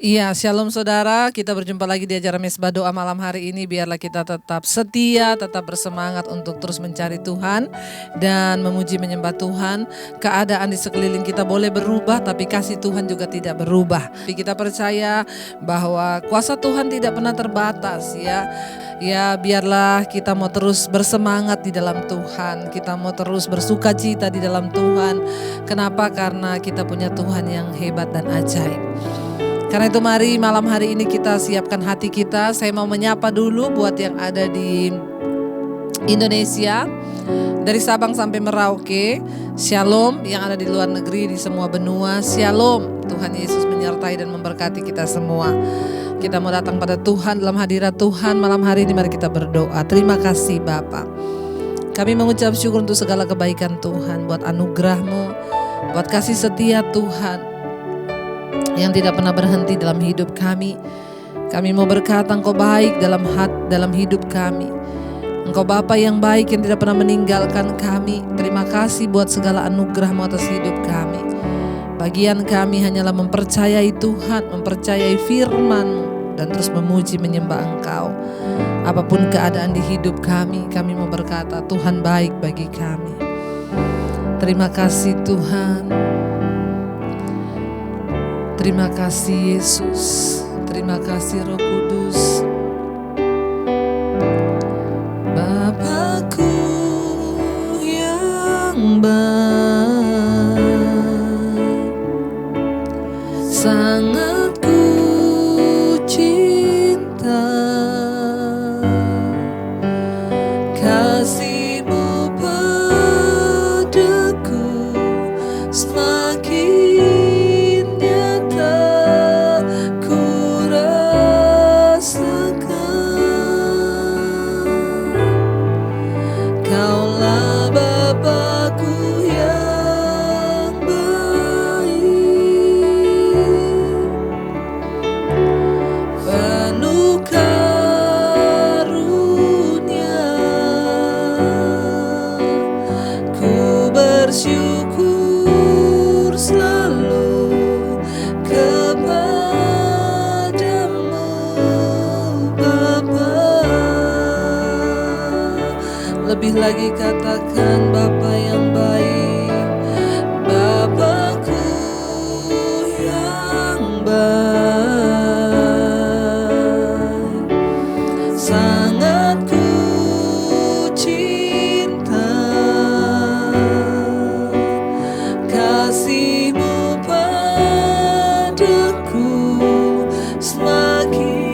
Iya, shalom saudara, kita berjumpa lagi di acara Mesbah Doa malam hari ini. Biarlah kita tetap setia, tetap bersemangat untuk terus mencari Tuhan dan memuji menyembah Tuhan. Keadaan di sekeliling kita boleh berubah, tapi kasih Tuhan juga tidak berubah. Tapi kita percaya bahwa kuasa Tuhan tidak pernah terbatas ya. Ya, biarlah kita mau terus bersemangat di dalam Tuhan. Kita mau terus bersuka cita di dalam Tuhan. Kenapa? Karena kita punya Tuhan yang hebat dan ajaib. Karena itu mari malam hari ini kita siapkan hati kita. Saya mau menyapa dulu buat yang ada di Indonesia, dari Sabang sampai Merauke. Shalom yang ada di luar negeri, di semua benua. Shalom, Tuhan Yesus menyertai dan memberkati kita semua. Kita mau datang pada Tuhan dalam hadirat Tuhan malam hari ini. Mari kita berdoa. Terima kasih Bapa. Kami mengucap syukur untuk segala kebaikan Tuhan, buat anugerah-Mu, buat kasih setia Tuhan yang tidak pernah berhenti dalam hidup kami. Kami mau berkata Engkau baik dalam hidup kami. Engkau Bapa yang baik yang tidak pernah meninggalkan kami. Terima kasih buat segala anugerah-Mu atas hidup kami. Bagian kami hanyalah mempercayai Tuhan, mempercayai firman-Mu, dan terus memuji menyembah Engkau. Apapun keadaan di hidup kami mau berkata Tuhan baik bagi kami. Terima kasih Tuhan. Terima kasih Yesus, terima kasih Roh Kudus. Bapakku yang baik, sangat ku cinta, kasih-Mu padaku semakin lebih lagi katakan Bapa yang baik, Bapakku yang baik, sangat ku cinta, kasih-Mu padaku semakin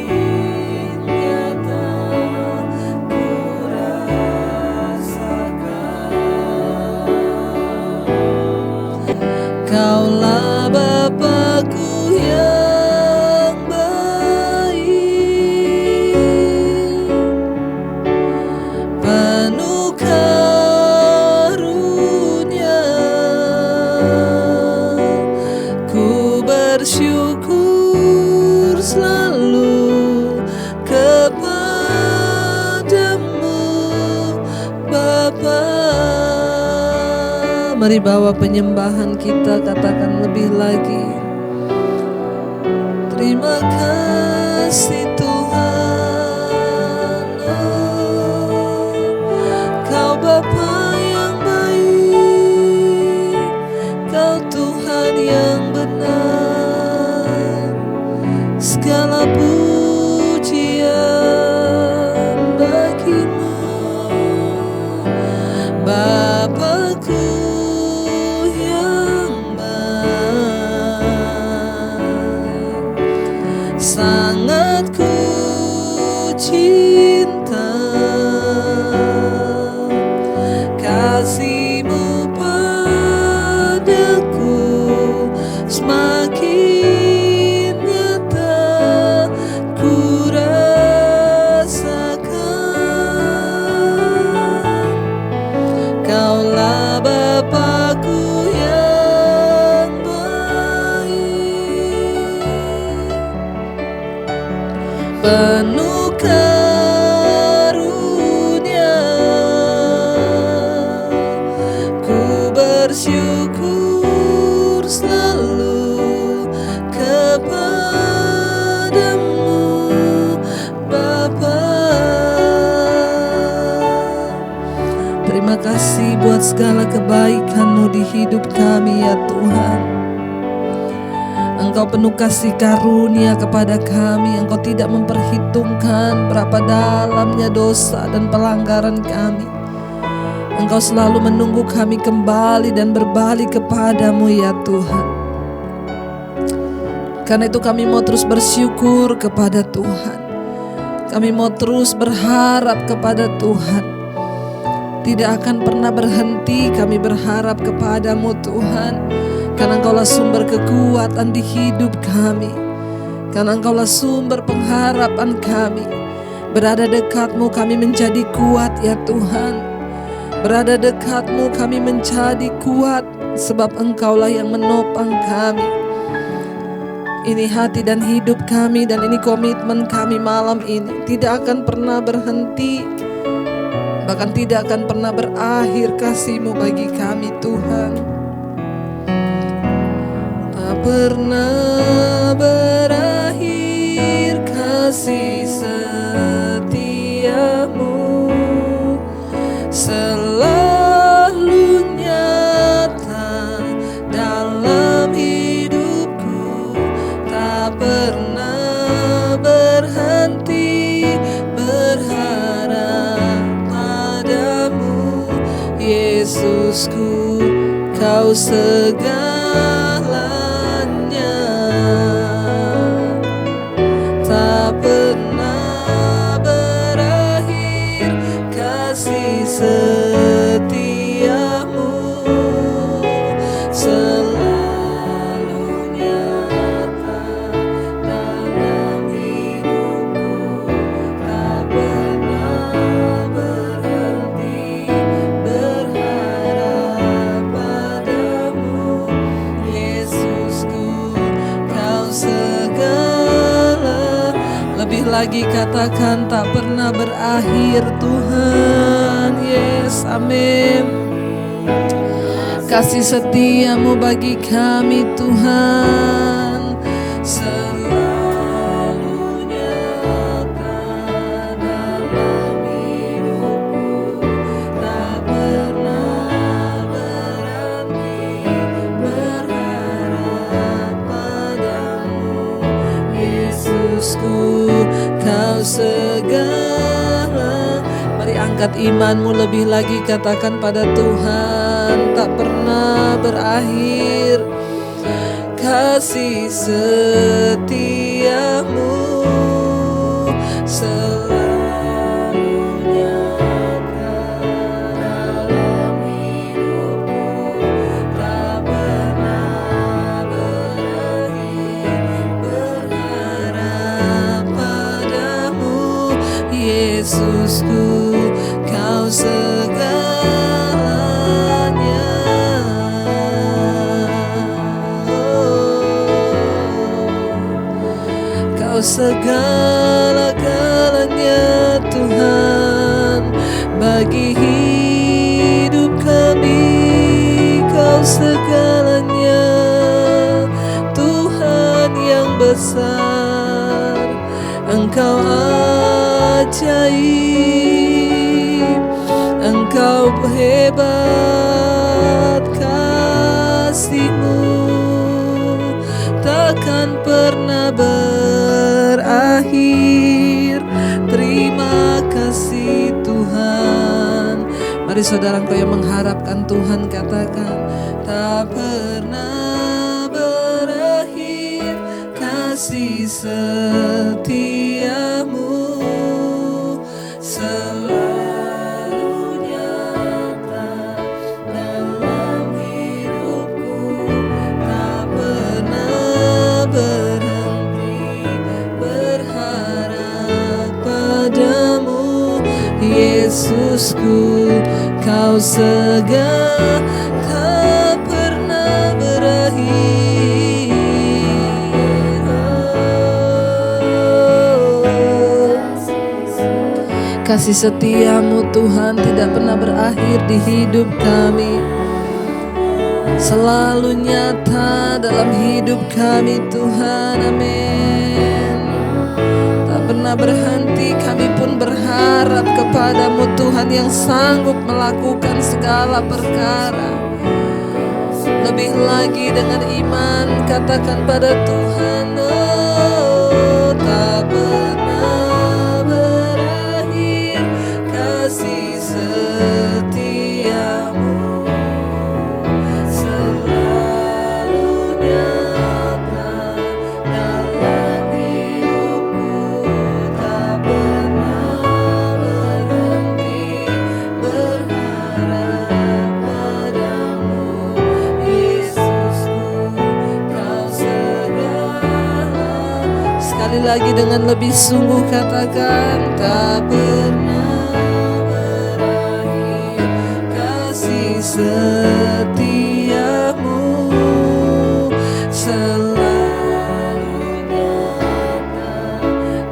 Kaulah Bapakku yang baik, penuh karunia. Ku bersyukur selalu kepadamu Bapa. Mari bawa penyembahan kita, katakan lebih lagi. Terima kasih Tuhan, Kau Bapa yang baik, Kau Tuhan yang benar. Segala pujian bagi-Mu Bapakku. Sangat ku cinta, kasih-Mu padaku semakin nyata ku rasakan. Kaulah Bapakku yang baik, penuh karunia. Ku bersyukur selalu kepada melihat segala kebaikan-Mu di hidup kami ya Tuhan. Engkau penuh kasih karunia kepada kami. Engkau tidak memperhitungkan berapa dalamnya dosa dan pelanggaran kami. Engkau selalu menunggu kami kembali dan berbalik kepadamu ya Tuhan. Karena itu kami mau terus bersyukur kepada Tuhan. Kami mau terus berharap kepada Tuhan. Tidak akan pernah berhenti kami berharap kepadamu Tuhan. Karena Engkaulah sumber kekuatan di hidup kami. Karena Engkaulah sumber pengharapan kami. Berada dekat-Mu kami menjadi kuat ya Tuhan. Berada dekat-Mu kami menjadi kuat. Sebab Engkaulah yang menopang kami. Ini hati dan hidup kami dan ini komitmen kami malam ini. Tidak akan pernah berhenti. Bahkan tidak akan pernah berakhir kasih-Mu bagi kami Tuhan. Tak pernah berakhir kasih setia-Mu, selalu nyata dalam hidupku. Tak pernah berhenti berharap padamu Yesusku, Kau segalanya. Tak pernah berakhir kasih setia-Mu, selalu nyata dalam hidupku. Tak pernah berhenti berharap padamu Yesusku, Kau segala. Lebih lagi katakan tak pernah berakhir Tuhan. Yes, amin. Kasih setia-Mu bagi kami Tuhan, selalu nyata dalam hidupku. Tak pernah berhenti berharap padamu Yesusku, Kau segala. Mari angkat imanmu lebih lagi, katakan pada Tuhan, tak pernah berakhir kasih setia-Mu, selalu nyata dalam hidupku. Tak pernah berakhir berharap padamu Yesusku, Kau segalanya. Kau segala-galanya Tuhan bagi hidup kami. Kau segalanya Tuhan yang besar. Engkau ajaib, Engkau hebat, kasih-Mu takkan pernah berakhir. Terima kasih Tuhan. Mari saudara, engkau yang mengharapkan Tuhan, katakan tak pernah berakhir kasih setia-Mu, selalu nyata dalam hidupku. Tak pernah berhenti berharap padamu Yesusku, Kau segala. Tak pernah berakhir. Kasih setia-Mu Tuhan tidak pernah berakhir di hidup kami, selalu nyata dalam hidup kami Tuhan, amin. Tak pernah pernah berhenti, kami pun berharap kepadamu Tuhan yang sanggup melakukan segala perkara. Lebih lagi dengan iman, katakan pada Tuhan, oh, tak pernah berakhir kasih setiamu, selalu nyata dalam hidupku, tak pernah berhenti berharap padamu, Yesusku, Kau segala. Sekali lagi dengan lebih sungguh katakan, tak pernah berakhir kasih setiamu, selalu nyata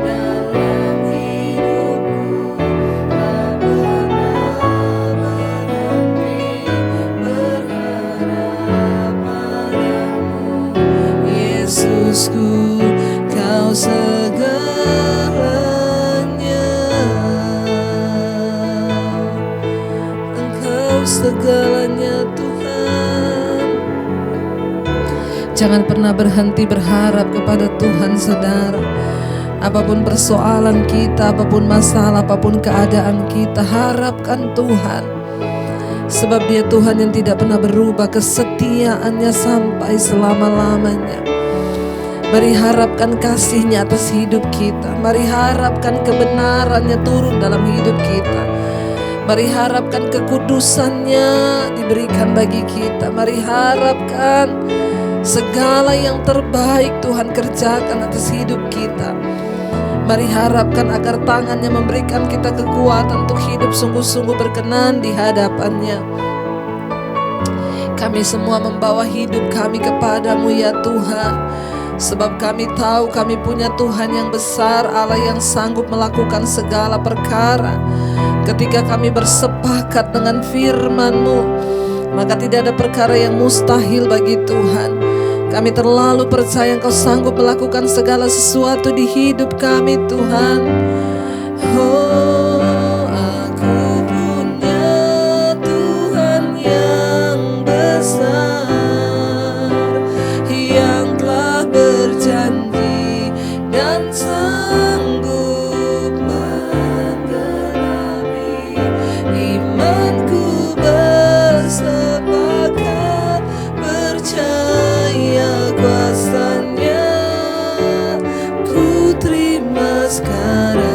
dalam hidupku, tak pernah berhenti berharap padamu, Yesusku, Kau segalanya. Engkau segalanya Tuhan. Jangan pernah berhenti berharap kepada Tuhan, saudara. Apapun persoalan kita, apapun masalah, apapun keadaan kita, harapkan Tuhan. Sebab Dia Tuhan yang tidak pernah berubah, kesetiaannya sampai selama-lamanya. Mari harapkan kasih-Nya atas hidup kita. Mari harapkan kebenaran-Nya turun dalam hidup kita. Mari harapkan kekudusan-Nya diberikan bagi kita. Mari harapkan segala yang terbaik Tuhan kerjakan atas hidup kita. Mari harapkan agar tangan-Nya memberikan kita kekuatan untuk hidup sungguh-sungguh berkenan di hadapan-Nya. Kami semua membawa hidup kami kepadamu ya Tuhan. Sebab kami tahu kami punya Tuhan yang besar, Allah yang sanggup melakukan segala perkara. Ketika kami bersepakat dengan firman-Mu, maka tidak ada perkara yang mustahil bagi Tuhan. Kami terlalu percaya Engkau sanggup melakukan segala sesuatu di hidup kami Tuhan. Oh, aku punya Tuhan yang besar, yang telah berjanji dan sanggup menggenapi. Imanku bersepakat percaya kuasa-Nya. Ku terima sekarang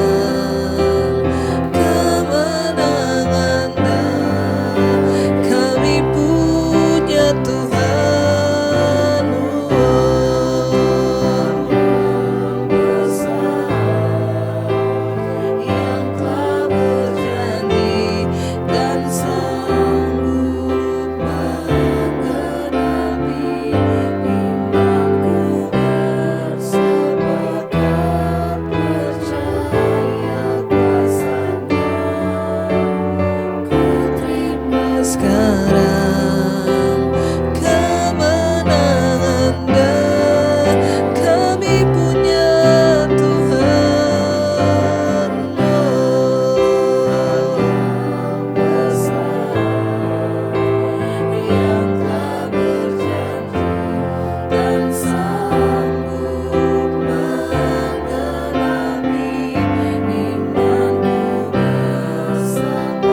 kemenangan Dan kami punya Tuhan besar, yang telah berjanji dan sanggup menggenapi. Imanku bersepakat percaya kuasa-Nya. Ku terima sekarang kemenangan Dan kami punya Tuhan besar, yang telah berjanji dan sanggup menggenapi. Imanku bersepakat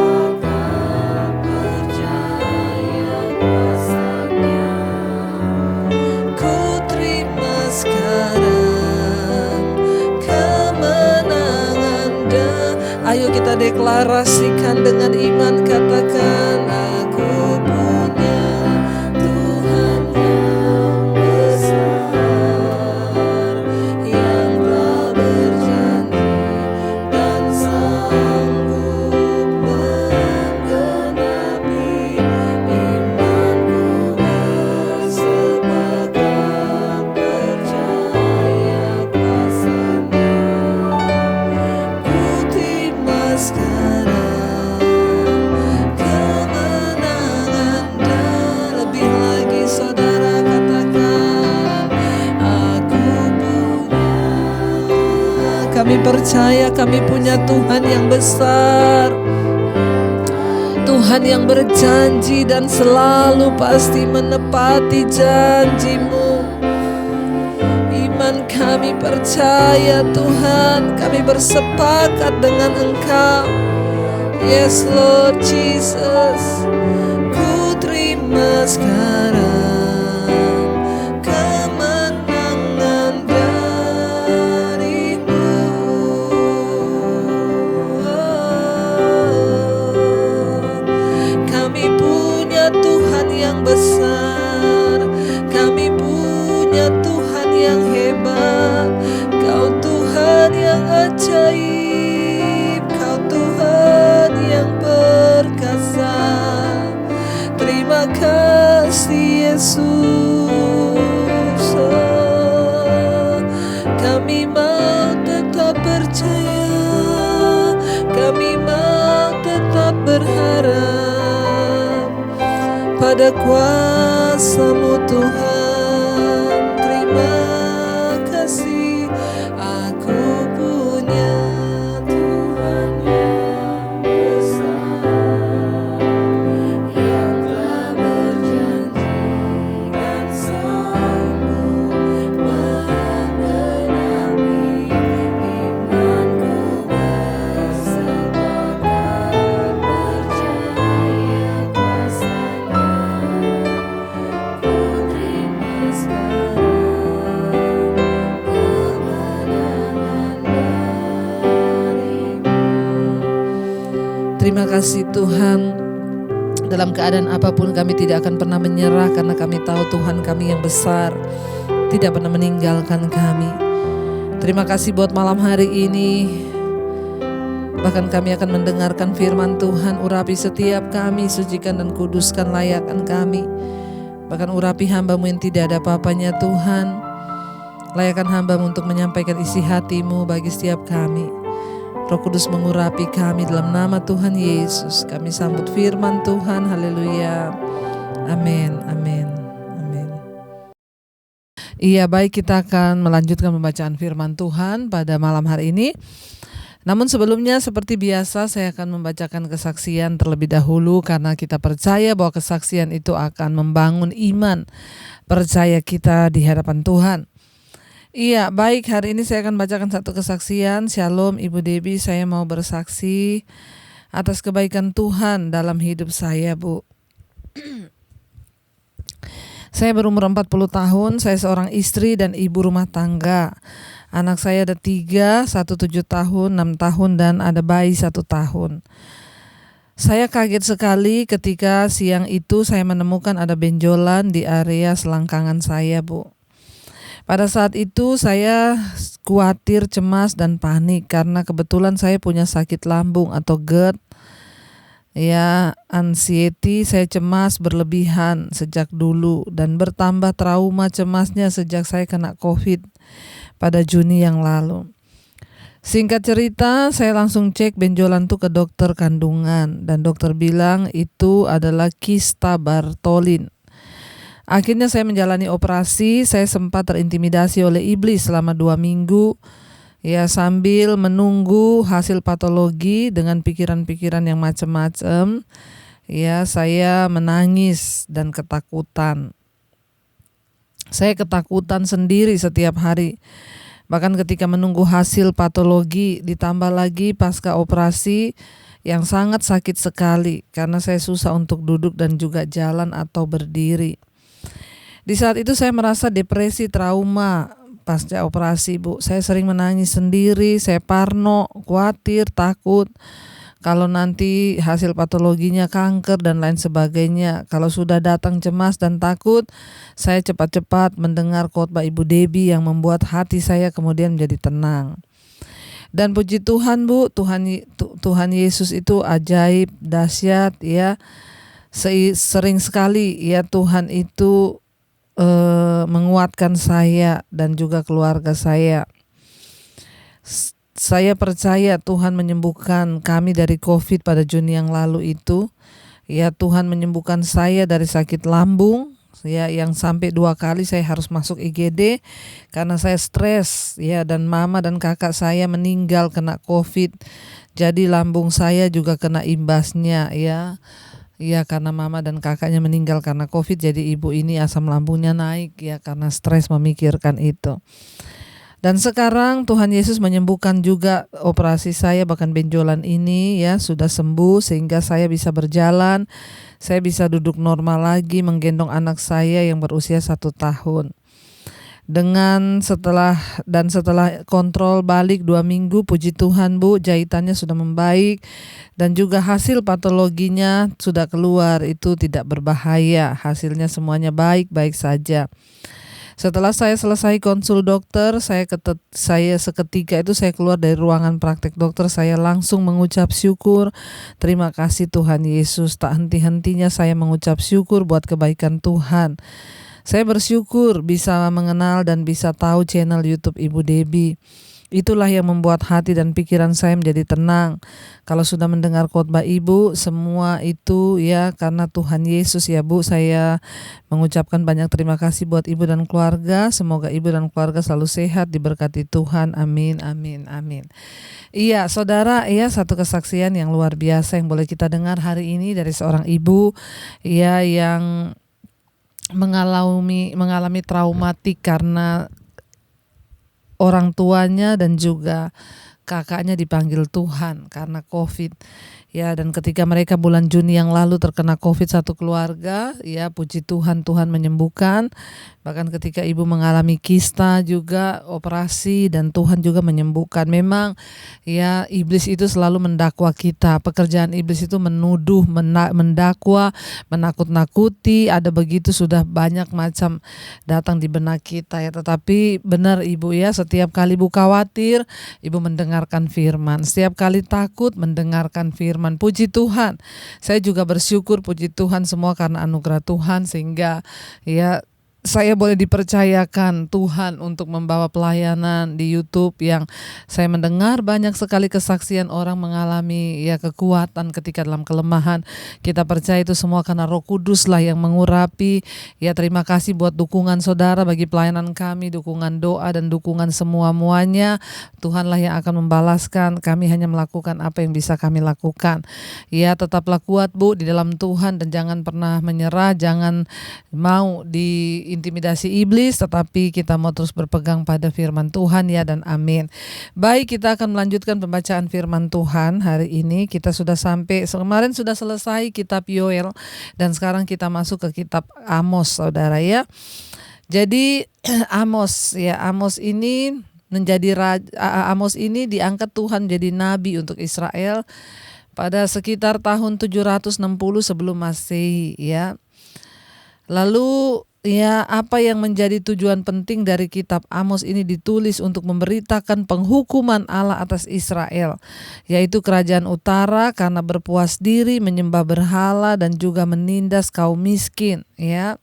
percaya kuasa-Nya. Ku terima sekarang kemenangan Dan. Ayo kita deklarasikan dengan iman, katakan, aku punya Tuhan yang besar, yang telah berjanji dan sanggup menggenapi. Imanku bersepakat percaya kuasa-Nya. Ku terima sekarang kemenangan Kami percaya kami punya Tuhan yang besar, Tuhan yang berjanji dan selalu pasti menepati janji-Mu. Iman kami percaya Tuhan, kami bersepakat dengan Engkau. Yes Lord Jesus, ku terima sekarang kemenangan dari-Mu. Kami punya Tuhan yang besar, kami punya Tuhan yang hebat. Kau Tuhan yang ajaib, Kau Tuhan yang perkasa. Terima kasih Yesus. Kami mau tetap percaya, kami mau tetap berharap pada kuasa-Mu Tuhan. Terima kasih, aku punya Tuhan yang besar, yang telah berjanji dan sanggup menggenapi imanku bersepakat percaya kuasa-Nya. Ku terima sekarang kemenangan dari-Mu. Terima kasih Tuhan. Dalam keadaan apapun kami tidak akan pernah menyerah, karena kami tahu Tuhan kami yang besar tidak pernah meninggalkan kami. Terima kasih buat malam hari ini. Bahkan kami akan mendengarkan firman Tuhan. Urapi setiap kami, sucikan dan kuduskan layakkan kami. Bahkan urapi hamba-Mu yang tidak ada apa-apanya Tuhan. Layakkan hamba-Mu untuk menyampaikan isi hati-Mu bagi setiap kami. Roh Kudus mengurapi kami dalam nama Tuhan Yesus. Kami sambut firman Tuhan. Haleluya. Amin, amin, amin. Iya, baik, kita akan melanjutkan pembacaan firman Tuhan pada malam hari ini. Namun sebelumnya seperti biasa saya akan membacakan kesaksian terlebih dahulu, karena kita percaya bahwa kesaksian itu akan membangun iman percaya kita di hadapan Tuhan. Iya, baik, hari ini saya akan bacakan satu kesaksian. Shalom Ibu Debbie, saya mau bersaksi atas kebaikan Tuhan dalam hidup saya, Bu. Saya berumur 40 tahun, saya seorang istri dan ibu rumah tangga. Anak saya ada 3, satu 7 tahun, 6 tahun, dan ada bayi 1 tahun. Saya kaget sekali ketika siang itu saya menemukan ada benjolan di area selangkangan saya, Bu. Pada saat itu saya khawatir, cemas, dan panik karena kebetulan saya punya sakit lambung atau GERD. Ya, anxiety, saya cemas berlebihan sejak dulu dan bertambah trauma cemasnya sejak saya kena COVID pada Juni yang lalu. Singkat cerita, saya langsung cek benjolan itu ke dokter kandungan dan dokter bilang itu adalah kista Bartholin. Akhirnya saya menjalani operasi. Saya sempat terintimidasi oleh iblis selama 2 minggu. Ya, sambil menunggu hasil patologi dengan pikiran-pikiran yang macam-macam. Ya, saya menangis dan ketakutan. Saya ketakutan sendiri setiap hari. Bahkan ketika menunggu hasil patologi, ditambah lagi pasca operasi yang sangat sakit sekali karena saya susah untuk duduk dan juga jalan atau berdiri. Di saat itu saya merasa depresi, trauma pasca operasi, Bu. Saya sering menangis sendiri, saya parno, khawatir, takut kalau nanti hasil patologinya kanker dan lain sebagainya. Kalau sudah datang cemas dan takut, saya cepat-cepat mendengar khotbah Ibu Debbie yang membuat hati saya kemudian menjadi tenang. Dan puji Tuhan, Bu, Tuhan Yesus itu ajaib, dahsyat, ya. Sering sekali ya Tuhan itu menguatkan saya dan juga keluarga saya. Saya percaya Tuhan menyembuhkan kami dari COVID pada Juni yang lalu itu. Ya, Tuhan menyembuhkan saya dari sakit lambung ya, yang sampai 2 kali saya harus masuk IGD karena saya stres ya, dan mama dan kakak saya meninggal kena COVID. Jadi lambung saya juga kena imbasnya ya. Iya, karena mama dan kakaknya meninggal karena COVID, jadi ibu ini asam lambungnya naik ya karena stres memikirkan itu. Dan sekarang Tuhan Yesus menyembuhkan juga operasi saya, bahkan benjolan ini ya sudah sembuh sehingga saya bisa berjalan, saya bisa duduk normal lagi, menggendong anak saya yang berusia 1 tahun. Setelah kontrol balik 2 minggu, puji Tuhan Bu, jahitannya sudah membaik dan juga hasil patologinya sudah keluar, itu tidak berbahaya, hasilnya semuanya baik-baik saja. Setelah saya selesai konsul dokter, saya seketika itu saya keluar dari ruangan praktek dokter, saya langsung mengucap syukur. Terima kasih Tuhan Yesus, tak henti-hentinya saya mengucap syukur buat kebaikan Tuhan. Saya bersyukur bisa mengenal dan bisa tahu channel YouTube Ibu Debbie. Itulah yang membuat hati dan pikiran saya menjadi tenang. Kalau sudah mendengar khotbah Ibu, semua itu ya karena Tuhan Yesus ya Bu. Saya mengucapkan banyak terima kasih buat Ibu dan keluarga. Semoga Ibu dan keluarga selalu sehat, diberkati Tuhan. Amin, amin, amin. Iya saudara, ya satu kesaksian yang luar biasa yang boleh kita dengar hari ini dari seorang ibu ya yang mengalami traumatik karena orang tuanya dan juga kakaknya dipanggil Tuhan karena COVID. Ya, dan ketika mereka bulan Juni yang lalu terkena COVID satu keluarga, ya puji Tuhan, Tuhan menyembuhkan. Bahkan ketika ibu mengalami kista juga operasi dan Tuhan juga menyembuhkan. Memang ya iblis itu selalu mendakwa kita. Pekerjaan iblis itu menuduh, mendakwa, menakut-nakuti. Ada begitu sudah banyak macam datang di benak kita ya. Tetapi benar Ibu ya, setiap kali Ibu khawatir, Ibu mendengarkan firman. Setiap kali takut mendengarkan firman. Puji Tuhan. Saya juga bersyukur puji Tuhan semua karena anugerah Tuhan sehingga ya saya boleh dipercayakan Tuhan untuk membawa pelayanan di YouTube yang saya mendengar banyak sekali kesaksian orang mengalami ya kekuatan ketika dalam kelemahan. Kita percaya itu semua karena Roh Kudus lah yang mengurapi. Ya terima kasih buat dukungan saudara bagi pelayanan kami, dukungan doa dan dukungan semua-muanya. Tuhanlah yang akan membalaskan. Kami hanya melakukan apa yang bisa kami lakukan. Ya tetaplah kuat Bu di dalam Tuhan dan jangan pernah menyerah, jangan mau intimidasi iblis, tetapi kita mau terus berpegang pada firman Tuhan ya dan amin. Baik, kita akan melanjutkan pembacaan firman Tuhan hari ini. Kita sudah sampai, kemarin sudah selesai kitab Yoel dan sekarang kita masuk ke kitab Amos saudara ya. Jadi Amos ini Amos ini diangkat Tuhan jadi nabi untuk Israel pada sekitar tahun 760 sebelum Masehi ya. Lalu ya, apa yang menjadi tujuan penting dari kitab Amos ini ditulis untuk memberitakan penghukuman Allah atas Israel, yaitu kerajaan utara karena berpuas diri, menyembah berhala dan juga menindas kaum miskin, ya.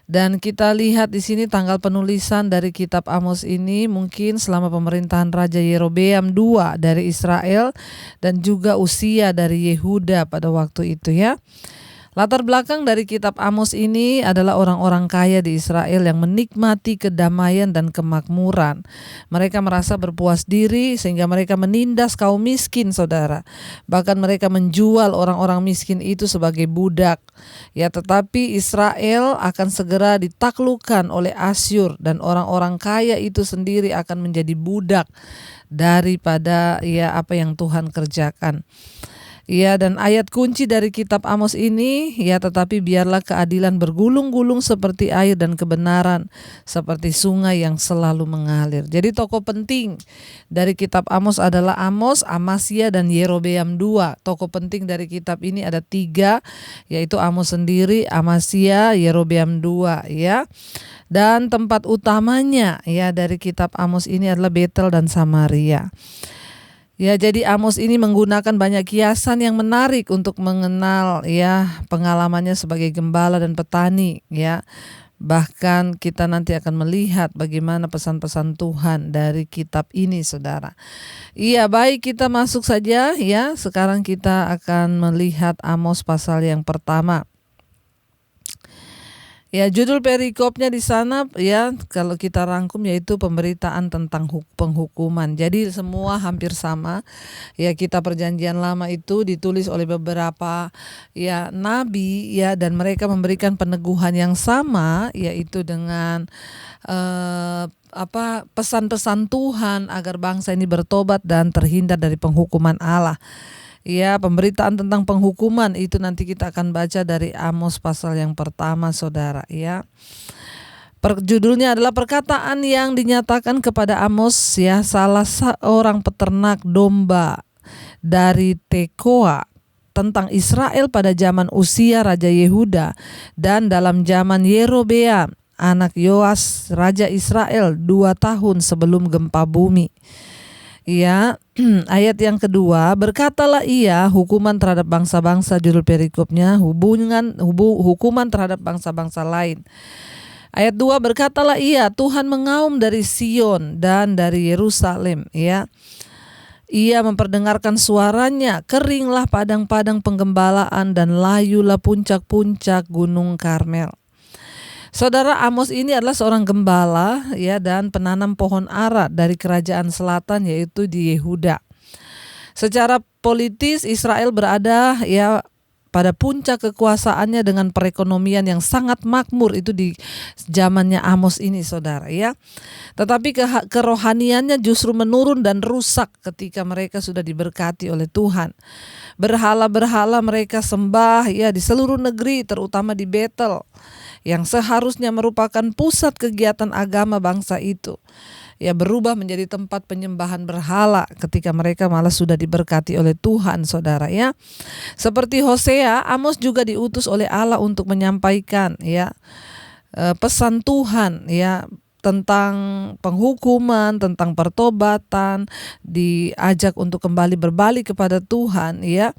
Dan kita lihat di sini tanggal penulisan dari kitab Amos ini mungkin selama pemerintahan Raja Yerobeam II dari Israel dan juga Usia dari Yehuda pada waktu itu ya. Latar belakang dari kitab Amos ini adalah orang-orang kaya di Israel yang menikmati kedamaian dan kemakmuran. Mereka merasa berpuas diri sehingga mereka menindas kaum miskin, saudara. Bahkan mereka menjual orang-orang miskin itu sebagai budak. Ya, tetapi Israel akan segera ditaklukkan oleh Asyur dan orang-orang kaya itu sendiri akan menjadi budak daripada ya apa yang Tuhan kerjakan. Ya, dan ayat kunci dari kitab Amos ini, ya tetapi biarlah keadilan bergulung-gulung seperti air dan kebenaran seperti sungai yang selalu mengalir. Jadi tokoh penting dari kitab Amos adalah Amos, Amasya dan Yerobeam II. Tokoh penting dari kitab ini ada 3, yaitu Amos sendiri, Amasya, Yerobeam II ya. Dan tempat utamanya ya dari kitab Amos ini adalah Betel dan Samaria. Ya, jadi Amos ini menggunakan banyak kiasan yang menarik untuk mengenal ya pengalamannya sebagai gembala dan petani ya. Bahkan kita nanti akan melihat bagaimana pesan-pesan Tuhan dari kitab ini, saudara. Iya, baik, kita masuk saja ya. Sekarang kita akan melihat Amos pasal yang pertama. Ya, judul perikopnya di sana ya kalau kita rangkum yaitu pemberitaan tentang penghukuman. Jadi semua hampir sama. Ya, kita perjanjian lama itu ditulis oleh beberapa ya nabi ya, dan mereka memberikan peneguhan yang sama, yaitu dengan pesan-pesan Tuhan agar bangsa ini bertobat dan terhindar dari penghukuman Allah. Ya, pemberitaan tentang penghukuman itu nanti kita akan baca dari Amos pasal yang pertama, saudara ya. Judulnya adalah perkataan yang dinyatakan kepada Amos ya, salah seorang peternak domba dari Tekoa, tentang Israel pada zaman Usia Raja Yehuda dan dalam zaman Yerobeam anak Yoas Raja Israel 2 tahun sebelum gempa bumi. Ya, ayat yang kedua, berkatalah ia hukuman terhadap bangsa-bangsa, judul perikopnya hukuman terhadap bangsa-bangsa lain. Ayat 2, berkatalah ia, Tuhan mengaum dari Sion dan dari Yerusalem, ya. Ia memperdengarkan suaranya, keringlah padang-padang penggembalaan dan layulah puncak-puncak gunung Karmel. Saudara, Amos ini adalah seorang gembala ya dan penanam pohon ara dari kerajaan selatan, yaitu di Yehuda. Secara politis Israel berada ya pada puncak kekuasaannya dengan perekonomian yang sangat makmur itu di zamannya Amos ini, saudara ya. Tetapi kerohaniannya justru menurun dan rusak ketika mereka sudah diberkati oleh Tuhan. Berhala-berhala mereka sembah ya di seluruh negeri, terutama di Betel, yang seharusnya merupakan pusat kegiatan agama bangsa itu, ya berubah menjadi tempat penyembahan berhala ketika mereka malah sudah diberkati oleh Tuhan, saudara ya. Seperti Hosea, Amos juga diutus oleh Allah untuk menyampaikan ya pesan Tuhan ya tentang penghukuman, tentang pertobatan, diajak untuk kembali berbalik kepada Tuhan ya.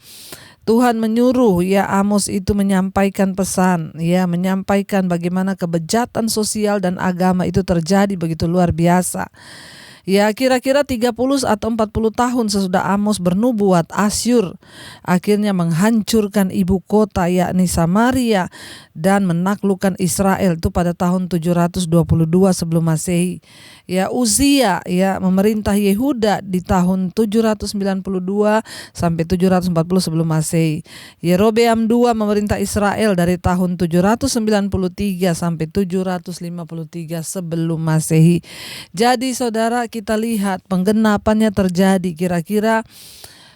Tuhan menyuruh ya Amos itu menyampaikan pesan, ya menyampaikan bagaimana kebejatan sosial dan agama itu terjadi begitu luar biasa. Ya, kira-kira 30 atau 40 tahun sesudah Amos bernubuat, Asyur akhirnya menghancurkan ibu kota yakni Samaria dan menaklukkan Israel itu pada tahun 722 sebelum Masehi. Ya, Uzia ya memerintah Yehuda di tahun 792 sampai 740 sebelum Masehi. Yerobeam II memerintah Israel dari tahun 793 sampai 753 sebelum Masehi. Jadi saudara, kita lihat penggenapannya terjadi kira-kira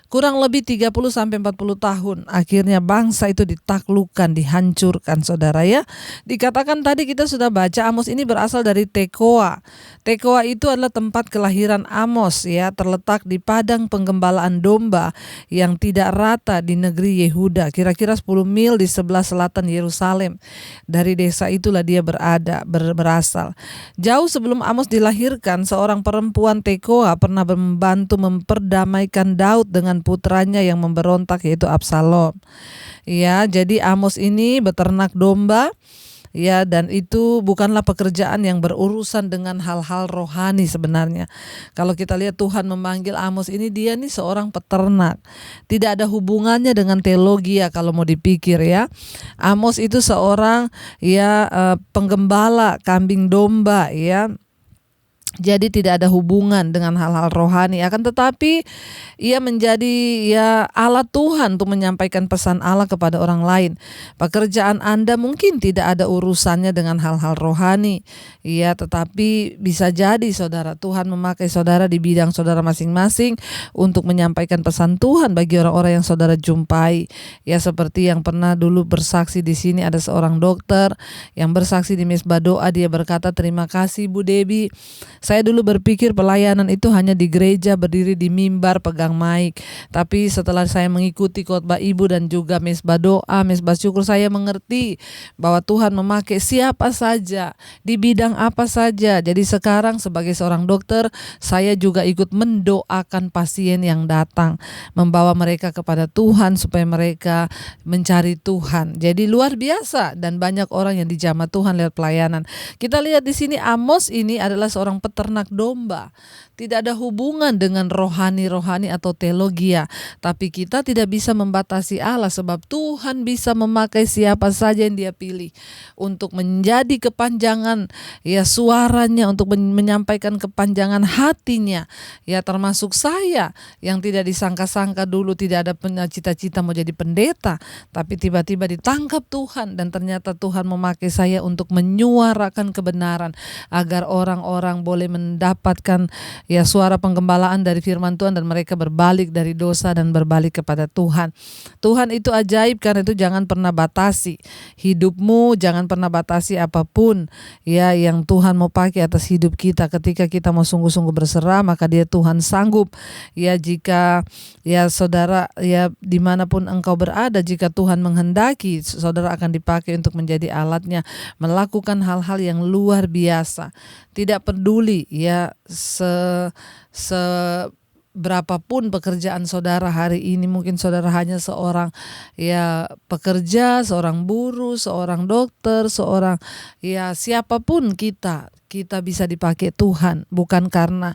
kurang lebih 30 sampai 40 tahun. Akhirnya bangsa itu ditaklukkan, dihancurkan, saudara ya. Dikatakan tadi kita sudah baca Amos ini berasal dari Tekoa. Tekoa itu adalah tempat kelahiran Amos ya, terletak di padang penggembalaan domba yang tidak rata di negeri Yehuda, kira-kira 10 mil di sebelah selatan Yerusalem. Dari desa itulah dia berasal. Jauh sebelum Amos dilahirkan, seorang perempuan Tekoa pernah membantu memperdamaikan Daud dengan putranya yang memberontak, yaitu Absalom. Ya, jadi Amos ini beternak domba. Ya, dan itu bukanlah pekerjaan yang berurusan dengan hal-hal rohani sebenarnya. Kalau kita lihat Tuhan memanggil Amos ini, dia nih seorang peternak. Tidak ada hubungannya dengan teologi ya kalau mau dipikir ya. Amos itu seorang ya penggembala kambing domba ya. Jadi tidak ada hubungan dengan hal-hal rohani. Akan tetapi ia menjadi ya alat Tuhan untuk menyampaikan pesan Allah kepada orang lain. Pekerjaan Anda mungkin tidak ada urusannya dengan hal-hal rohani. Ya, tetapi bisa jadi saudara, Tuhan memakai saudara di bidang saudara masing-masing untuk menyampaikan pesan Tuhan bagi orang-orang yang saudara jumpai. Ya, seperti yang pernah dulu bersaksi di sini, ada seorang dokter yang bersaksi di Mesbah Doa. Dia berkata, terima kasih Bu Debbie. Saya dulu berpikir pelayanan itu hanya di gereja, berdiri di mimbar, pegang mic. Tapi setelah saya mengikuti khotbah Ibu dan juga Mesbah Doa, Mesbah Syukur, saya mengerti bahwa Tuhan memakai siapa saja, di bidang apa saja. Jadi sekarang sebagai seorang dokter, saya juga ikut mendoakan pasien yang datang, membawa mereka kepada Tuhan supaya mereka mencari Tuhan. Jadi luar biasa, dan banyak orang yang dijamah Tuhan lewat pelayanan. Kita lihat di sini Amos ini adalah seorang peternak peternak domba. Tidak ada hubungan dengan rohani-rohani atau teologia. Tapi kita tidak bisa membatasi Allah sebab Tuhan bisa memakai siapa saja yang Dia pilih untuk menjadi kepanjangan suaranya, untuk menyampaikan kepanjangan hatinya. Ya, termasuk saya yang tidak disangka-sangka dulu tidak ada cita-cita mau jadi pendeta, tapi tiba-tiba ditangkap Tuhan dan ternyata Tuhan memakai saya untuk menyuarakan kebenaran agar orang-orang boleh mendapatkan suara penggembalaan dari firman Tuhan dan mereka berbalik dari dosa dan berbalik kepada Tuhan. Tuhan itu ajaib, karena itu jangan pernah batasi hidupmu, jangan pernah batasi apapun yang Tuhan mau pakai atas hidup kita. Ketika kita mau sungguh-sungguh berserah, maka Dia Tuhan sanggup. Jika saudara dimanapun engkau berada, jika Tuhan menghendaki, saudara akan dipakai untuk menjadi alatnya melakukan hal-hal yang luar biasa. Tidak peduli berapapun pekerjaan saudara hari ini, mungkin saudara hanya seorang pekerja, seorang buruh, seorang dokter, seorang siapapun kita bisa dipakai Tuhan, bukan karena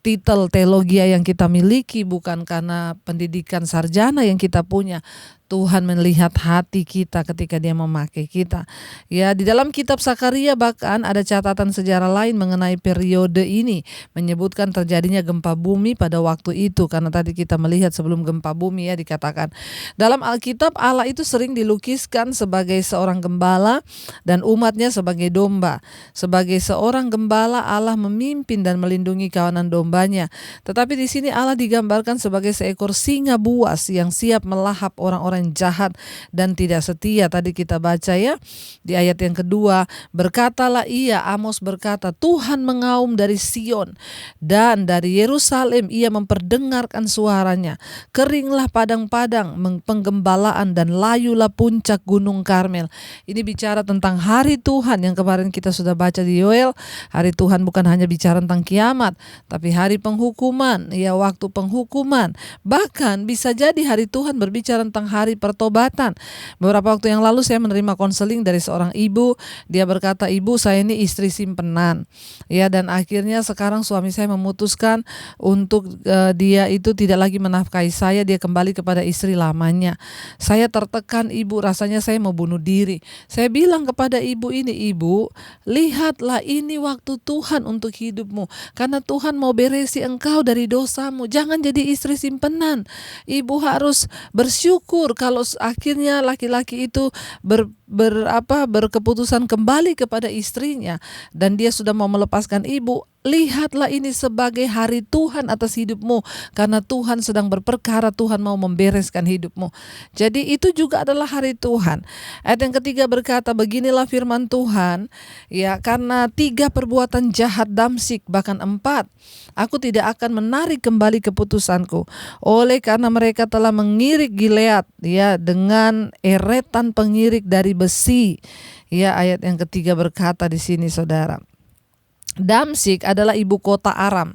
titel teologi yang kita miliki, bukan karena pendidikan sarjana yang kita punya. Tuhan melihat hati kita ketika Dia memakai kita. Di dalam kitab Sakaria bahkan ada catatan sejarah lain mengenai periode ini, menyebutkan terjadinya gempa bumi pada waktu itu. Karena tadi kita melihat sebelum gempa bumi dikatakan dalam Alkitab Allah itu sering dilukiskan sebagai seorang gembala dan umatnya sebagai domba. Sebagai seorang gembala Allah memimpin dan melindungi kawanan dombanya. Tetapi di sini Allah digambarkan sebagai seekor singa buas yang siap melahap orang-orang jahat dan tidak setia. Tadi kita baca di ayat yang kedua, berkatalah ia, Amos berkata, Tuhan mengaum dari Sion dan dari Yerusalem ia memperdengarkan suaranya. Keringlah padang-padang penggembalaan dan layulah puncak gunung Karmel. Ini bicara tentang hari Tuhan yang kemarin kita sudah baca di Yoel. Hari Tuhan bukan hanya bicara tentang kiamat, tapi hari penghukuman, waktu penghukuman. Bahkan bisa jadi hari Tuhan berbicara tentang hari pertobatan. Beberapa waktu yang lalu saya menerima konseling dari seorang ibu. Dia berkata, ibu, saya ini istri simpenan. Dan akhirnya sekarang suami saya memutuskan untuk dia itu tidak lagi menafkahi saya, dia kembali kepada istri lamanya. Saya tertekan, ibu, rasanya saya mau bunuh diri. Saya bilang kepada ibu ini, ibu, lihatlah ini waktu Tuhan untuk hidupmu. Karena Tuhan mau beresi engkau dari dosamu. Jangan jadi istri simpenan. Ibu harus bersyukur kalau akhirnya laki-laki itu berkeputusan kembali kepada istrinya dan dia sudah mau melepaskan ibu. Lihatlah ini sebagai hari Tuhan atas hidupmu, karena Tuhan sedang berperkara, Tuhan mau membereskan hidupmu. Jadi itu juga adalah hari Tuhan. Ayat yang ketiga berkata, beginilah firman Tuhan, karena 3 perbuatan jahat Damsyik, bahkan 4, aku tidak akan menarik kembali keputusanku. Oleh karena mereka telah mengirik Gilead dengan eretan pengirik dari besi. Ayat yang ketiga berkata di sini, saudara, Damsyik adalah ibu kota Aram.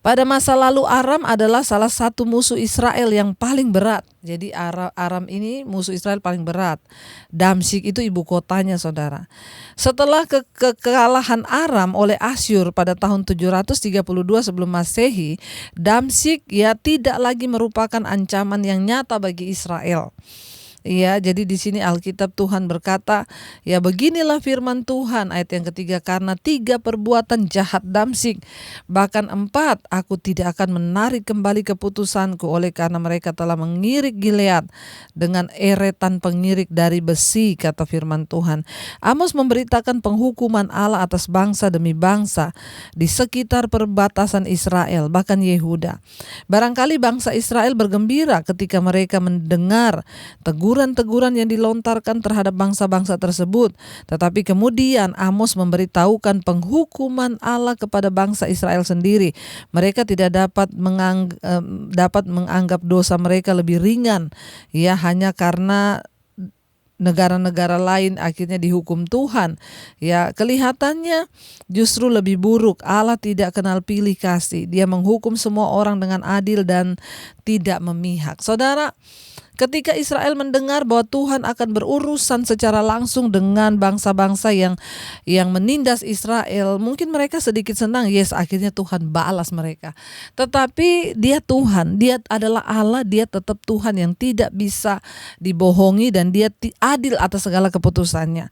Pada masa lalu Aram adalah salah satu musuh Israel yang paling berat. Jadi Aram ini musuh Israel paling berat. Damsyik itu ibu kotanya, saudara. Setelah kekalahan Aram oleh Asyur pada tahun 732 sebelum Masehi, Damsyik tidak lagi merupakan ancaman yang nyata bagi Israel. Jadi di sini Alkitab Tuhan berkata, beginilah firman Tuhan ayat yang ketiga, karena 3 perbuatan jahat Damsyik, bahkan 4, aku tidak akan menarik kembali keputusanku, oleh karena mereka telah mengirik Gilead dengan eretan pengirik dari besi, kata firman Tuhan. Amos memberitakan penghukuman Allah atas bangsa demi bangsa di sekitar perbatasan Israel, bahkan Yehuda. Barangkali bangsa Israel bergembira ketika mereka mendengar teguran-teguran yang dilontarkan terhadap bangsa-bangsa tersebut. Tetapi kemudian Amos memberitahukan penghukuman Allah kepada bangsa Israel sendiri. Mereka tidak dapat menganggap dosa mereka lebih ringan, hanya karena negara-negara lain akhirnya dihukum Tuhan. Kelihatannya justru lebih buruk. Allah tidak kenal pilih kasih. Dia menghukum semua orang dengan adil dan tidak memihak. Saudara, Ketika Israel mendengar bahwa Tuhan akan berurusan secara langsung dengan bangsa-bangsa yang menindas Israel, mungkin mereka sedikit senang, yes, akhirnya Tuhan balas mereka. Tetapi dia Tuhan, dia adalah Allah, dia tetap Tuhan yang tidak bisa dibohongi dan dia adil atas segala keputusannya.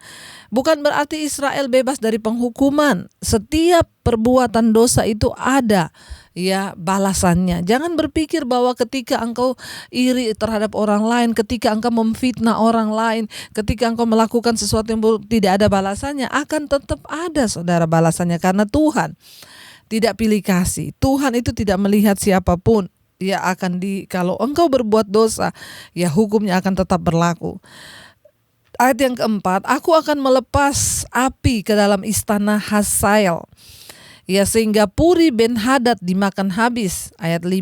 Bukan berarti Israel bebas dari penghukuman. Setiap perbuatan dosa itu ada balasannya. Jangan berpikir bahwa ketika engkau iri terhadap orang lain, ketika engkau memfitnah orang lain, ketika engkau melakukan sesuatu yang tidak ada balasannya, akan tetap ada saudara balasannya, karena Tuhan tidak pilih kasih. Tuhan itu tidak melihat siapapun. Kalau engkau berbuat dosa, hukumnya akan tetap berlaku. Ayat yang keempat, aku akan melepas api ke dalam istana Hazael, sehingga Puri Ben Hadad dimakan habis. Ayat 5,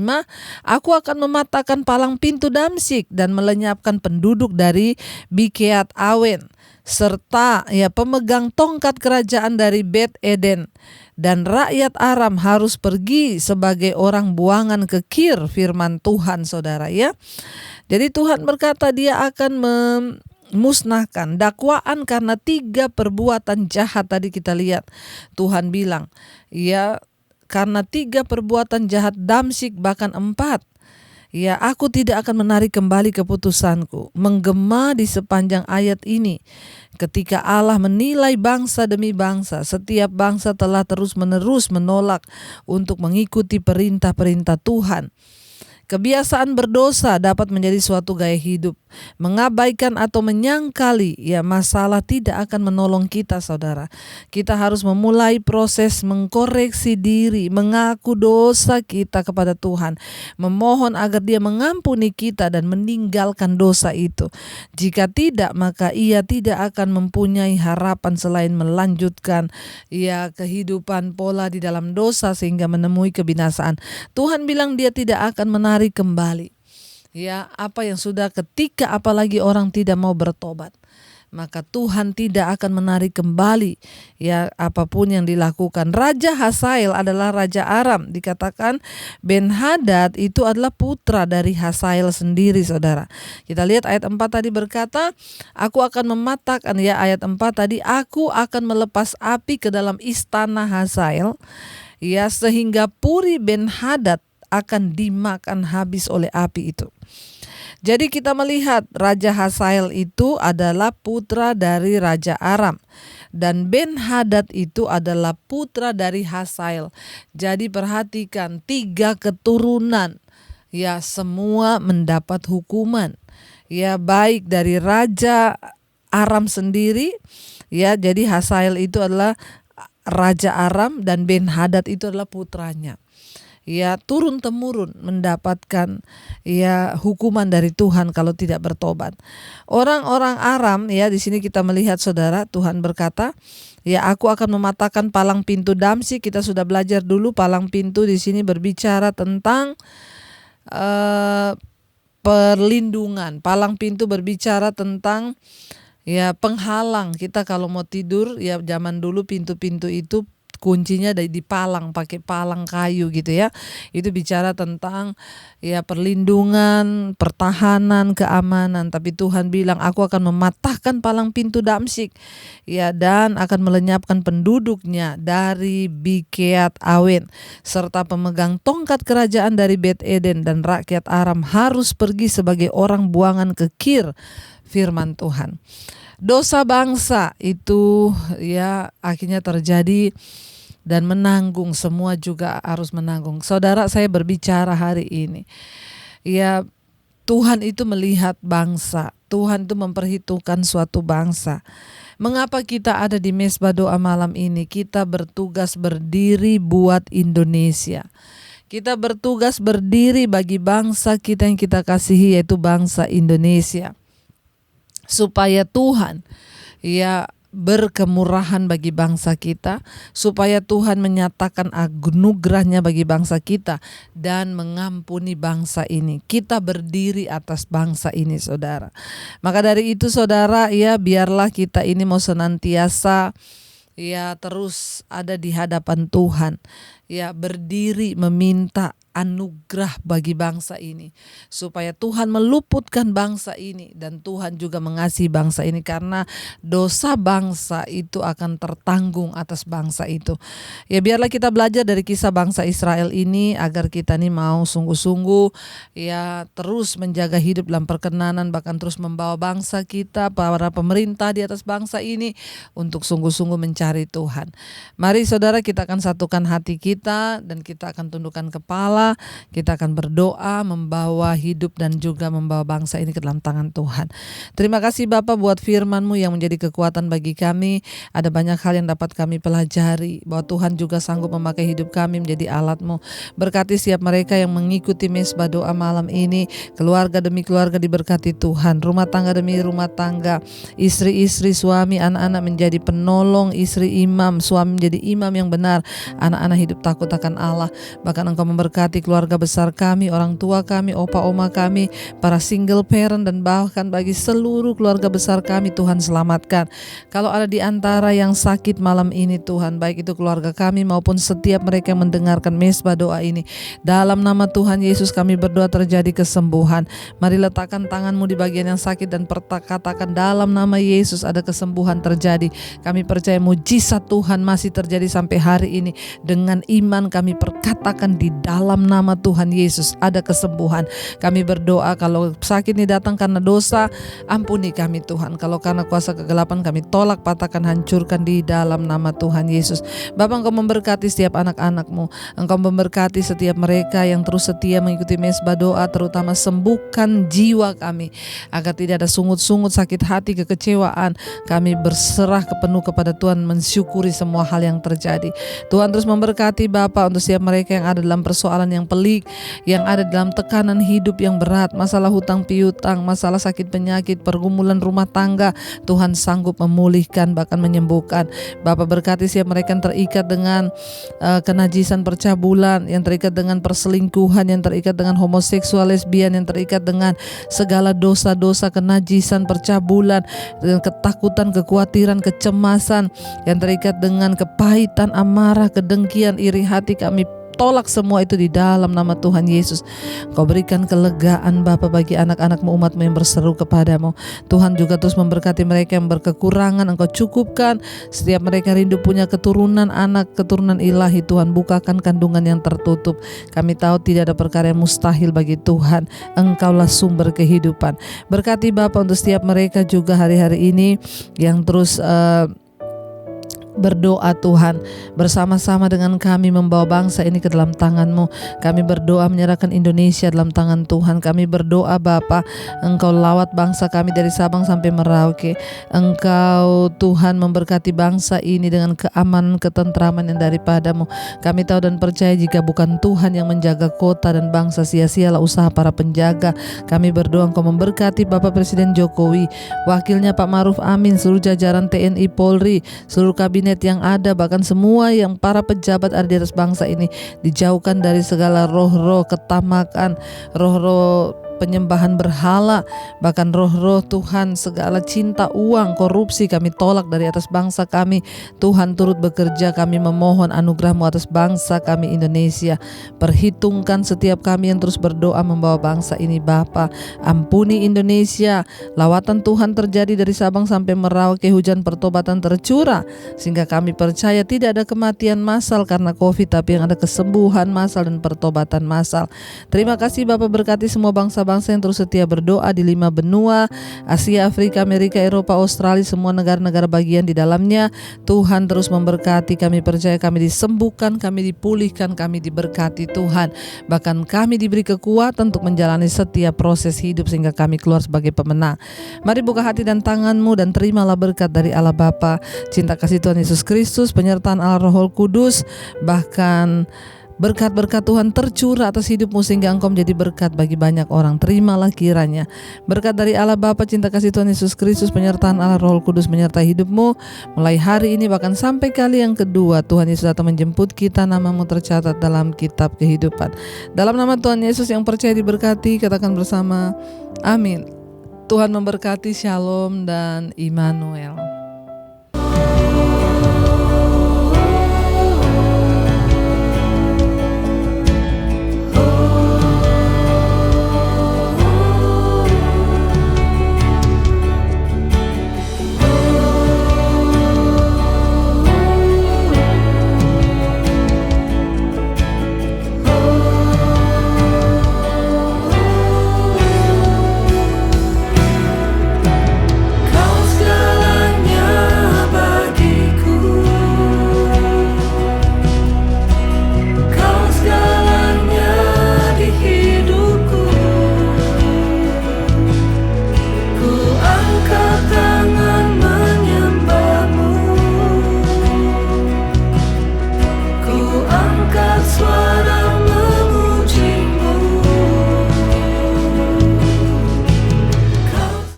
aku akan mematahkan palang pintu Damsyik dan melenyapkan penduduk dari Bikeat Awen, serta pemegang tongkat kerajaan dari Bet Eden, dan rakyat Aram harus pergi sebagai orang buangan ke Kir, firman Tuhan, saudara. Jadi Tuhan berkata dia akan musnahkan dakwaan karena 3 perbuatan jahat. Tadi kita lihat Tuhan bilang karena 3 perbuatan jahat Damsyik, bahkan 4, aku tidak akan menarik kembali keputusanku. Menggema di sepanjang ayat ini ketika Allah menilai bangsa demi bangsa. Setiap bangsa telah terus-menerus menolak untuk mengikuti perintah-perintah Tuhan. Kebiasaan berdosa dapat menjadi suatu gaya hidup. Mengabaikan atau menyangkali masalah tidak akan menolong kita, saudara. Kita harus memulai proses mengkoreksi diri, mengaku dosa kita kepada Tuhan, memohon agar Dia mengampuni kita dan meninggalkan dosa itu. Jika tidak, maka ia tidak akan mempunyai harapan selain melanjutkan kehidupan pola di dalam dosa sehingga menemui kebinasaan. Tuhan bilang Dia tidak akan menarik kembali apa yang sudah, ketika apalagi orang tidak mau bertobat, maka Tuhan tidak akan menarik kembali apapun yang dilakukan. Raja Hazael adalah raja Aram. Dikatakan Ben Hadad itu adalah putra dari Hazael sendiri, saudara. Kita lihat ayat 4 tadi berkata, aku akan mematahkan, ayat 4 tadi, aku akan melepas api ke dalam istana Hazael, sehingga Puri Ben Hadad akan dimakan habis oleh api itu. Jadi kita melihat Raja Hazael itu adalah putra dari Raja Aram, dan Ben Hadad itu adalah putra dari Hazael. Jadi perhatikan, 3 keturunan semua mendapat hukuman. Baik dari Raja Aram sendiri, jadi Hazael itu adalah Raja Aram dan Ben Hadad itu adalah putranya. Turun temurun mendapatkan hukuman dari Tuhan kalau tidak bertobat. Orang-orang Aram di sini kita melihat, saudara, Tuhan berkata, aku akan mematahkan palang pintu Damsyik. Kita sudah belajar dulu palang pintu di sini berbicara tentang perlindungan. Palang pintu berbicara tentang penghalang. Kita kalau mau tidur zaman dulu pintu-pintu itu kuncinya di palang, pakai palang kayu gitu Itu bicara tentang perlindungan, pertahanan, keamanan. Tapi Tuhan bilang, aku akan mematahkan palang pintu Damsyik dan akan melenyapkan penduduknya dari Bikeat Awen, serta pemegang tongkat kerajaan dari Bet Eden, dan rakyat Aram harus pergi sebagai orang buangan ke Kir, firman Tuhan. Dosa bangsa itu akhirnya terjadi dan menanggung, semua juga harus menanggung. Saudara, saya berbicara hari ini, Tuhan itu melihat bangsa, Tuhan itu memperhitungkan suatu bangsa. Mengapa kita ada di Mesbah Doa malam ini? Kita bertugas berdiri buat Indonesia. Kita bertugas berdiri bagi bangsa kita yang kita kasihi, yaitu bangsa Indonesia. Supaya Tuhan berkemurahan bagi bangsa kita, supaya Tuhan menyatakan anugerahnya bagi bangsa kita dan mengampuni bangsa ini. Kita berdiri atas bangsa ini, saudara. Maka dari itu, saudara, biarlah kita ini mau senantiasa terus ada di hadapan Tuhan, berdiri meminta anugerah bagi bangsa ini, supaya Tuhan meluputkan bangsa ini, dan Tuhan juga mengasihi bangsa ini, karena dosa bangsa itu akan tertanggung atas bangsa itu. Ya, biarlah kita belajar dari kisah bangsa Israel ini, agar kita nih mau sungguh-sungguh ya terus menjaga hidup dalam perkenanan, bahkan terus membawa bangsa kita, para pemerintah di atas bangsa ini untuk sungguh-sungguh mencari Tuhan. Mari saudara, kita akan satukan hati kita dan kita akan tundukkan kepala. Kita akan berdoa, membawa hidup dan juga membawa bangsa ini ke dalam tangan Tuhan. Terima kasih Bapa buat firman-Mu yang menjadi kekuatan bagi kami. Ada banyak hal yang dapat kami pelajari, bahwa Tuhan juga sanggup memakai hidup kami menjadi alat-Mu. Berkati setiap mereka yang mengikuti Mesbah Doa malam ini, keluarga demi keluarga diberkati Tuhan, rumah tangga demi rumah tangga, istri-istri, suami, anak-anak menjadi penolong, istri imam, suami menjadi imam yang benar, anak-anak hidup takut akan Allah. Bahkan Engkau memberkati keluarga besar kami, orang tua kami, opa oma kami, para single parent, dan bahkan bagi seluruh keluarga besar kami, Tuhan selamatkan. Kalau ada di antara yang sakit malam ini Tuhan, baik itu keluarga kami maupun setiap mereka yang mendengarkan Mesbah Doa ini, dalam nama Tuhan Yesus kami berdoa terjadi kesembuhan. Mari letakkan tangan-Mu di bagian yang sakit dan katakan dalam nama Yesus ada kesembuhan terjadi. Kami percaya mujizat Tuhan masih terjadi sampai hari ini. Dengan iman kami perkatakan di dalam nama Tuhan Yesus ada kesembuhan. Kami berdoa kalau sakit ini datang karena dosa, ampuni kami Tuhan. Kalau karena kuasa kegelapan, kami tolak, patahkan, hancurkan di dalam nama Tuhan Yesus. Bapa, Engkau memberkati setiap anak-anak-Mu. Engkau memberkati setiap mereka yang terus setia mengikuti Mesbah Doa, terutama sembuhkan jiwa kami agar tidak ada sungut-sungut, sakit hati, kekecewaan. Kami berserah penuh kepada Tuhan, mensyukuri semua hal yang terjadi. Tuhan terus memberkati Bapa untuk setiap mereka yang ada dalam persoalan yang pelik, yang ada dalam tekanan hidup yang berat, masalah hutang piutang, masalah sakit penyakit, pergumulan rumah tangga. Tuhan sanggup memulihkan, bahkan menyembuhkan. Bapa, berkati setiap mereka yang terikat dengan kenajisan percabulan, yang terikat dengan perselingkuhan, yang terikat dengan homoseksual, lesbian, yang terikat dengan segala dosa-dosa kenajisan percabulan, dengan ketakutan, kekhawatiran, kecemasan, yang terikat dengan kepahitan, amarah, kedengkian, iri hati. Kami tolak semua itu di dalam nama Tuhan Yesus. Kau berikan kelegaan Bapa bagi anak-anak-Mu, umat-Mu yang berseru kepadamu. Tuhan juga terus memberkati mereka yang berkekurangan. Engkau cukupkan setiap mereka rindu punya keturunan anak, keturunan ilahi. Tuhan bukakan kandungan yang tertutup. Kami tahu tidak ada perkara yang mustahil bagi Tuhan. Engkaulah sumber kehidupan. Berkati Bapa untuk setiap mereka juga hari-hari ini yang terus berdoa Tuhan, bersama-sama dengan kami membawa bangsa ini ke dalam tangan-Mu. Kami berdoa menyerahkan Indonesia dalam tangan Tuhan. Kami berdoa Bapa, Engkau lawat bangsa kami dari Sabang sampai Merauke. Engkau Tuhan memberkati bangsa ini dengan keamanan, ketentraman yang daripada-Mu. Kami tahu dan percaya jika bukan Tuhan yang menjaga kota dan bangsa, sia-sialah usaha para penjaga. Kami berdoa Engkau memberkati Bapak Presiden Jokowi, wakilnya Pak Maruf Amin, seluruh jajaran TNI, Polri, seluruh kabinet yang ada, bahkan semua yang para pejabat ada di atas bangsa ini, dijauhkan dari segala roh-roh ketamakan, roh-roh penyembahan berhala, bahkan roh-roh Tuhan segala cinta uang, korupsi. Kami tolak dari atas bangsa kami. Tuhan turut bekerja. Kami memohon anugerah-Mu atas bangsa kami Indonesia. Perhitungkan setiap kami yang terus berdoa membawa bangsa ini Bapa. Ampuni Indonesia. Lawatan Tuhan terjadi dari Sabang sampai Merauke. Hujan pertobatan tercurah sehingga kami percaya tidak ada kematian massal karena COVID, tapi yang ada kesembuhan massal dan pertobatan massal. Terima kasih Bapa, berkati semua bangsa yang terus setia berdoa di 5 benua, Asia, Afrika, Amerika, Eropa, Australia, semua negara-negara bagian di dalamnya. Tuhan terus memberkati. Kami percaya kami disembuhkan, kami dipulihkan, kami diberkati Tuhan. Bahkan kami diberi kekuatan untuk menjalani setiap proses hidup sehingga kami keluar sebagai pemenang. Mari buka hati dan tanganmu dan terimalah berkat dari Allah Bapa, cinta kasih Tuhan Yesus Kristus, penyertaan Allah Roh Kudus, bahkan berkat-berkat Tuhan tercurah atas hidupmu sehingga engkau menjadi berkat bagi banyak orang. Terimalah kiranya berkat dari Allah Bapa, cinta kasih Tuhan Yesus Kristus, penyertaan Allah Roh Kudus menyertai hidupmu mulai hari ini bahkan sampai kali yang kedua Tuhan Yesus datang menjemput kita. Namamu tercatat dalam kitab kehidupan. Dalam nama Tuhan Yesus yang percaya diberkati, katakan bersama amin. Tuhan memberkati. Shalom dan Immanuel.